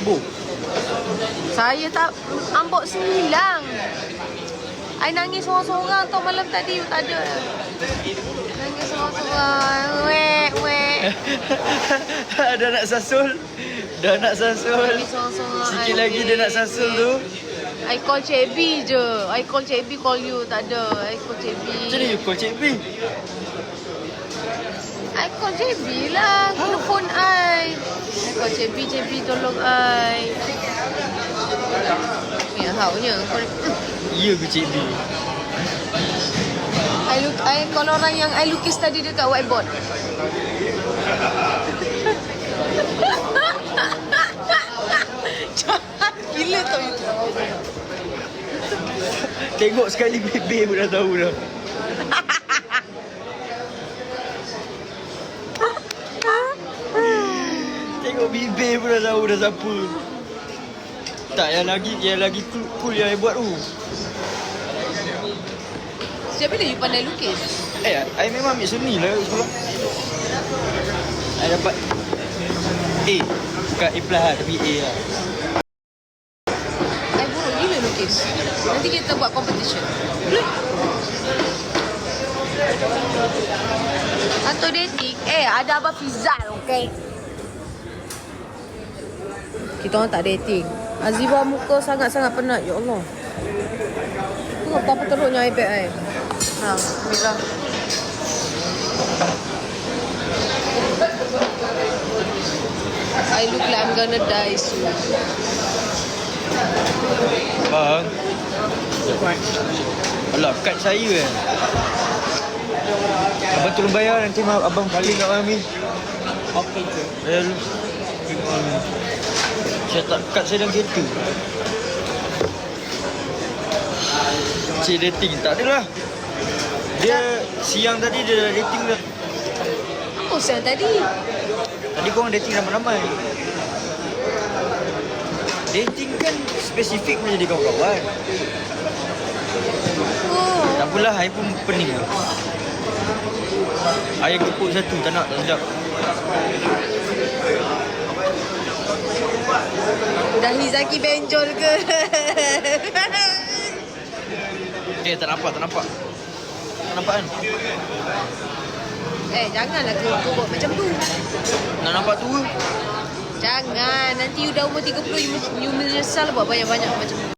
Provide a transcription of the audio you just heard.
ambuh. Saya tak ambok senilang. I nangis sorang-sorang tau malam tadi. Tak ada. Nangis sorang-sorang. Wek. Dah nak sasul. Nangis sorang-sorang. Sikit lagi dia nak sasul tu. I call Cik B je. I call Cik B, call you. Tak ada. I call Cik B. Macam mana you call Cik B? I call Cik B lah. Telefon I call Cik B tolong I. Ya, haunya. Ya ke Cik B? I kalau orang yang I lukis tadi dekat whiteboard. Jahat gila tau itu. Tengok sekali bebek pun dah tahu dah. Tengok bibir pun dah tahu dah siapa. Tak, yang lagi cool yang I buat tu. Sejak bila you pandai lukis? I memang ambil seni lah sekolah. I dapat A. Bukan A plus lah, tapi A lah. I buruk gila lukis. Nanti kita buat competition. Atau dating. Ada Abang Fizal, okay? Kita orang tak dating. Aziba muka sangat-sangat penat. Ya Allah. Tengok betapa teruknya iPad I. Mira. I look like I'm gonna die soon. Bang. Alah, kad saya Abang tolong bayar, nanti abang balik kat kami. Okey ke? Bayar dulu. Saya tak, kad saya dalam kereta. Cik dating, tak adalah. Dia siang tadi dia dah dating dah. Apa siang tadi? Tadi korang dating ramai-ramai. Dating kan spesifik pun jadi kawan-kawan. Tak apalah, I pun pening lah. Ayam kepuk satu, tak nak, tak sedap. Dahi Zaki benjol ke? Tak nampak. Tak nampak kan? Janganlah kerut macam tu. Nak nampak tua? Jangan. Nanti you dah umur 30, you menyesal buat banyak-banyak macam tu.